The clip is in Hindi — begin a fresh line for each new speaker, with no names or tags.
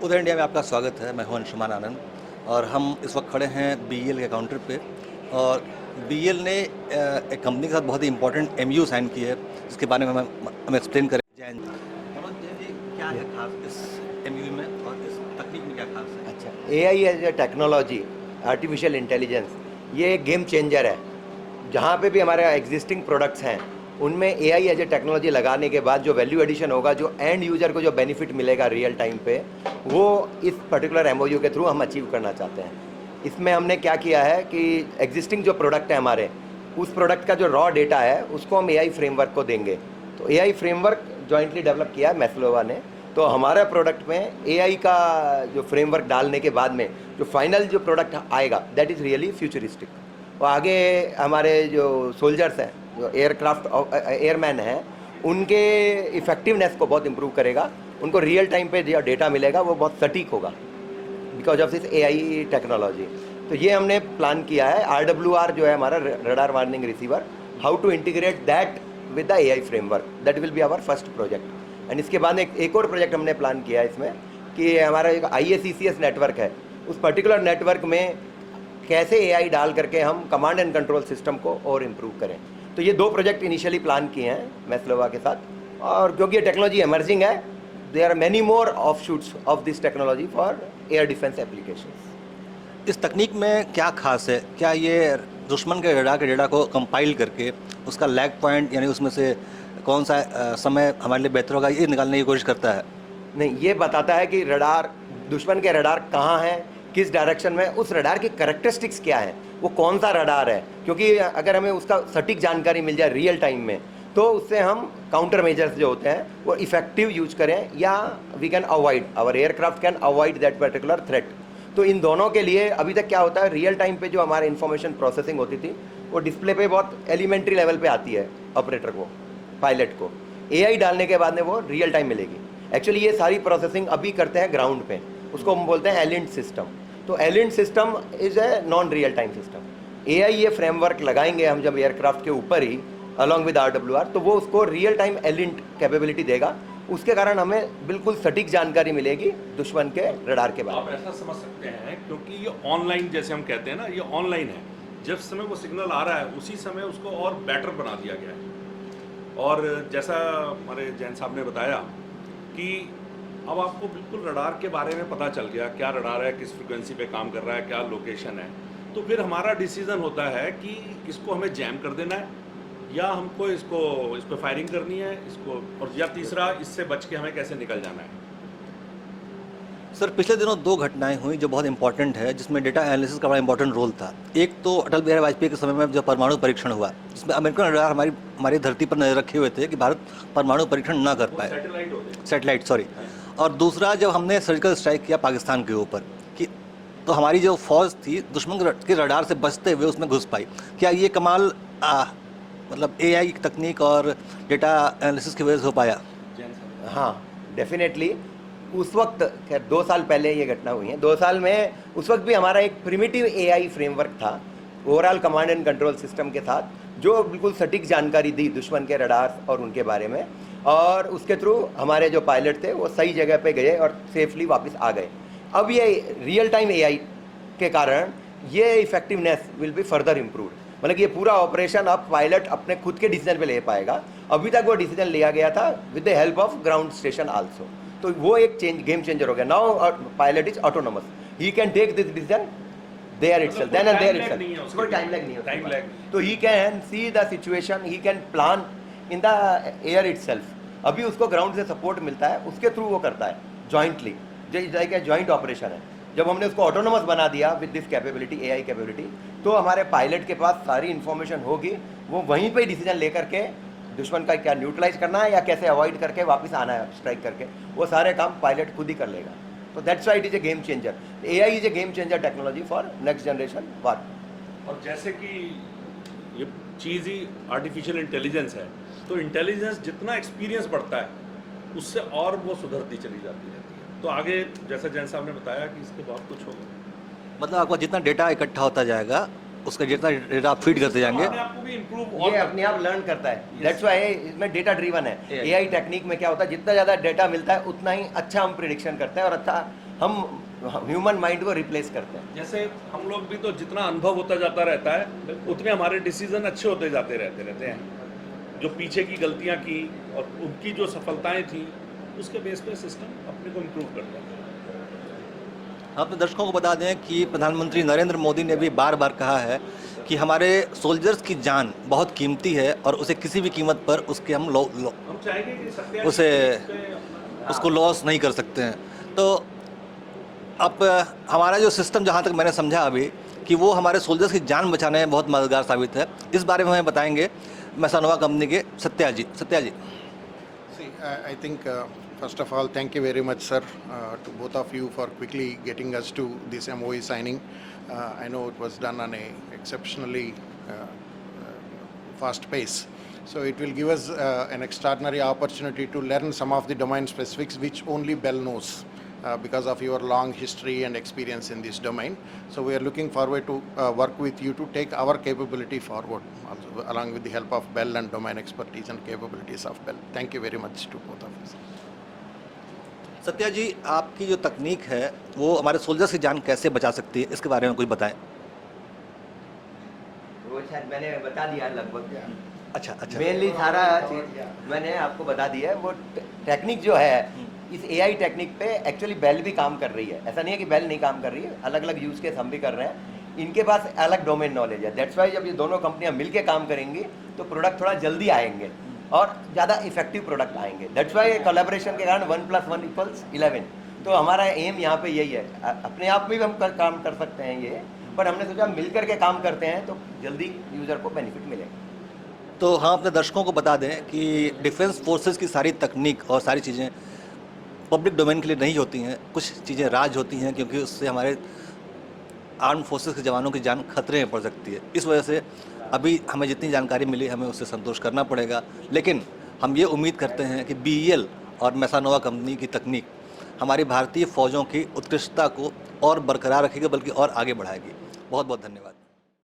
उदय इंडिया में आपका स्वागत है। मैं हूं अंशुमान आनंद और हम इस वक्त खड़े हैं बीईएल के काउंटर पे। और बीईएल ने एक कंपनी के साथ बहुत ही इंपॉर्टेंट एमयू साइन की है, जिसके बारे में हम एक्सप्लेन करें। जैन जैन जी, क्या है खास इस एमयू में और इस तकनीक में क्या खास है?
अच्छा, AI as a technology, artificial intelligence, ये एक गेम चेंजर है। जहाँ पे भी हमारे एग्जिस्टिंग प्रोडक्ट्स हैं उनमें एआई एज ए टेक्नोलॉजी लगाने के बाद जो वैल्यू एडिशन होगा, जो एंड यूजर को जो बेनिफिट मिलेगा रियल टाइम पे, वो इस पर्टिकुलर एमओयू के थ्रू हम अचीव करना चाहते हैं। इसमें हमने क्या किया है कि एग्जिस्टिंग जो प्रोडक्ट है हमारे, उस प्रोडक्ट का जो रॉ डेटा है उसको हम एआई फ्रेमवर्क को देंगे। तो एआई फ्रेमवर्क जॉइंटली डेवलप किया है मैस्लोवा ने। तो हमारे प्रोडक्ट में एआई का जो फ्रेमवर्क डालने के बाद में जो फाइनल जो प्रोडक्ट आएगा, दैट इज़ रियली फ्यूचरिस्टिक। और आगे हमारे जो सोल्जर्स हैं, जो एयरक्राफ्ट एयरमैन हैं, उनके इफेक्टिवनेस को बहुत इंप्रूव करेगा। उनको रियल टाइम पे जो डेटा मिलेगा वो बहुत सटीक होगा because of this AI technology. तो ये हमने प्लान किया है। RWR जो है हमारा radar warning receiver, how to integrate that with the AI framework, that will be our first project. And इसके बाद में एक और प्रोजेक्ट हमने प्लान किया है इसमें कि हमारा एक IACCS नेटवर्क है, उस पर्टिकुलर नेटवर्क में कैसे एआई डाल करके हम कमांड एंड कंट्रोल सिस्टम को और इम्प्रूव करें। तो ये 2 प्रोजेक्ट इनिशियली प्लान किए हैं मैस्लोवा के साथ। और क्योंकि ये टेक्नोलॉजी एमर्जिंग है, there are many more offshoots of this technology for air defence applications.
इस तकनीक में क्या खास है? क्या ये दुश्मन के रडार के डेटा को कंपाइल करके उसका लैग पॉइंट, यानी उसमें से कौन सा समय हमारे लिए बेहतर होगा, ये निकालने की कोशिश करता है?
नहीं, ये बताता है कि रडार, दुश्मन के रडार कहाँ हैं, किस डायरेक्शन में, उस रडार की कैरेक्टरिस्टिक्स क्या है, वो कौन सा रडार है। क्योंकि अगर हमें उसका सटीक जानकारी मिल जाए रियल टाइम में, तो उससे हम काउंटर मेजर्स जो होते हैं वो इफेक्टिव यूज करें, या we can avoid, our aircraft can avoid that particular threat. तो इन दोनों के लिए अभी तक क्या होता है, रियल टाइम पे जो हमारे इन्फॉर्मेशन प्रोसेसिंग होती थी वो डिस्प्ले पे बहुत एलिमेंट्री लेवल पे आती है ऑपरेटर को, पायलट को। एआई डालने के बाद में वो रियल टाइम मिलेगी। एक्चुअली ये सारी प्रोसेसिंग अभी करते हैं ग्राउंड पे, उसको हम बोलते हैं एलिंट सिस्टम। तो ELINT system is a non real time system. AI ये फ्रेमवर्क लगाएंगे हम जब एयरक्राफ्ट के ऊपर ही अलॉन्ग विद RWR, तो वो उसको रियल टाइम एलिंट कैपेबिलिटी देगा। उसके कारण हमें बिल्कुल सटीक जानकारी मिलेगी दुश्मन के रडार के बारे में।
आप ऐसा समझ सकते हैं क्योंकि ये ऑनलाइन, जैसे हम कहते हैं ना, ये ऑनलाइन है। जब समय वो सिग्नल आ रहा है उसी समय उसको और बेटर बना दिया गया है। और जैसा हमारे जैन साहब ने बताया कि अब आपको बिल्कुल रडार के बारे में पता चल गया, क्या रडार है, किस फ्रिक्वेंसी पे काम कर रहा है, क्या लोकेशन है। तो फिर हमारा डिसीजन होता है कि इसको हमें जैम कर देना है, या हमको इस पर फायरिंग करनी है इसको, और या तीसरा इससे बच के हमें कैसे निकल जाना है।
सर, पिछले दिनों 2 घटनाएं हुई जो बहुत इंपॉर्टेंट है, जिसमें डेटा एनालिसिस का बड़ा इंपॉर्टेंट रोल था। एक तो अटल बिहारी वाजपेयी के समय में जब परमाणु परीक्षण हुआ, जिसमें अमेरिकन रडार हमारी धरती पर नजर रखे हुए थे कि भारत परमाणु परीक्षण ना कर पाए, सैटेलाइट सॉरी। और दूसरा, जब हमने सर्जिकल स्ट्राइक किया पाकिस्तान के ऊपर, कि तो हमारी जो फौज थी दुश्मन के रडार से बचते हुए उसमें घुस पाई। क्या ये कमाल मतलब एआई तकनीक और डेटा एनालिसिस की वजह से हो पाया?
हाँ, डेफिनेटली। उस वक्त, खैर 2 साल पहले ये घटना हुई है, 2 साल में उस वक्त भी हमारा एक प्रिमिटिव एआई फ्रेमवर्क था overall command and control system के साथ, जो बिल्कुल सटीक जानकारी दी दुश्मन के रडार और उनके बारे में। और उसके थ्रू हमारे जो पायलट थे वो सही जगह पे गए और सेफली वापस आ गए। अब ये रियल टाइम एआई के कारण ये effectiveness will be further improved. मतलब कि ये पूरा ऑपरेशन अब पायलट अपने खुद के डिसीजन पे ले पाएगा। अभी तक वो डिसीजन लिया गया था with the help of ground station also. तो वो एक गेम चेंजर हो गया। Now pilot is autonomous, he can take this decision there itself, then and there itself. उसको टाइम लैग नहीं होता, तो he can see the situation, he can plan in the air itself. अभी उसको ग्राउंड से सपोर्ट मिलता है, उसके थ्रू वो करता है जॉइंटली, जो लाइक ए जॉइंट ऑपरेशन है। जब हमने उसको ऑटोनोमस बना दिया with this capability, AI capability, तो हमारे पायलट के पास सारी इन्फॉर्मेशन होगी, वो वहीं पे डिसीजन लेकर के दुश्मन का क्या न्यूट्रलाइज करना है या कैसे अवॉइड करके वापस आना है स्ट्राइक करके, वो सारे काम पायलट खुद ही कर लेगा। तो that's why it is a game changer. AI is a game changer technology for next generation war.
और जैसे कि ये चीज़ ही आर्टिफिशियल इंटेलिजेंस है, तो इंटेलिजेंस जितना एक्सपीरियंस बढ़ता है उससे और वो सुधरती चली जाती रहती है। तो आगे जैसा जैन साहब ने बताया कि इसके बहुत कुछ होगा।
मतलब आपका जितना डेटा इकट्ठा होता जाएगा, उसका जितना डेटा आप फीड करते जाएंगे,
आपको भी इम्प्रूव,
ये अपने आप लर्न करता है। दैट्स व्हाई इसमें डेटा ड्रिवन है। एआई टेक्निक में क्या होता है, जितना ज़्यादा डेटा मिलता है उतना ही अच्छा हम प्रिडिक्शन करते हैं और अच्छा हम ह्यूमन माइंड को रिप्लेस करते हैं।
जैसे हम लोग भी तो जितना अनुभव होता जाता रहता है उतने हमारे डिसीजन अच्छे होते जाते रहते हैं। जो पीछे की गलतियां की और उनकी जो सफलताएं थी उसके बेस पे सिस्टम अपने को इम्प्रूव करता है।
हम अपने दर्शकों को बता दें कि प्रधानमंत्री नरेंद्र मोदी ने भी बार बार कहा है कि हमारे सोल्जर्स की जान बहुत कीमती है और उसे किसी भी कीमत पर उसके हम
हम चाहेंगे कि सत्या जी
उसे
इस पे
उसको लॉस नहीं कर सकते हैं। तो अब हमारा जो सिस्टम, जहाँ तक मैंने समझा अभी, कि वो हमारे सोल्जर्स की जान बचाने में बहुत मददगार साबित है। इस बारे में हमें बताएंगे मैसानोवा कंपनी के सत्या जी। सत्या जी,
See, I think first of all, thank you very much, sir, to both of you for quickly getting us to this MOE signing. I know it was done on a exceptionally fast pace. So it will give us an extraordinary opportunity to learn some of the domain specifics which only Bell knows because of your long history and experience in this domain. So we are looking forward to work with you to take our capability forward, also, along with the help of Bell and domain expertise and capabilities of Bell. Thank you very much to both of us.
Satya जी, आपकी जो तकनीक है वो हमारे सोल्जर्स की जान कैसे बचा सकती है, इसके बारे में कुछ बताएं।
वो शायद मैंने बता दिया लगभग।
अच्छा अच्छा,
मेनली सारा चीज मैंने आपको बता दिया है। वो टेक्निक जो है, इस एआई टेक्निक पे एक्चुअली बेल भी काम कर रही है। ऐसा नहीं है कि बेल नहीं काम कर रही है, अलग अलग यूज केस हम भी कर रहे हैं। इनके पास अलग डोमेन नॉलेज है। दैट्स वाई जब ये दोनों कंपनियां मिलके काम करेंगी तो प्रोडक्ट थोड़ा जल्दी आएंगे और ज़्यादा इफेक्टिव प्रोडक्ट आएंगे। दैट्स वाई कोलैबोरेशन के कारण 1+1=11। तो हमारा एम यहाँ पे यही है। अपने आप में भी हम काम कर सकते हैं ये, पर हमने सोचा मिलकर के काम करते हैं तो जल्दी यूज़र को बेनिफिट मिलेगा।
तो हम अपने दर्शकों को बता दें कि डिफेंस फोर्सेस की सारी तकनीक और सारी चीज़ें पब्लिक डोमेन के लिए नहीं होती हैं। कुछ चीज़ें राज होती हैं, क्योंकि उससे हमारे आर्म फोर्सेस के जवानों की जान खतरे में पड़ सकती है। इस वजह से अभी हमें जितनी जानकारी मिली हमें उससे संतोष करना पड़ेगा। लेकिन हम ये उम्मीद करते हैं कि BEL और मैसानोवा कंपनी की तकनीक हमारी भारतीय फ़ौजों की उत्कृष्टता को और बरकरार रखेगी, बल्कि और आगे बढ़ाएगी। बहुत बहुत धन्यवाद।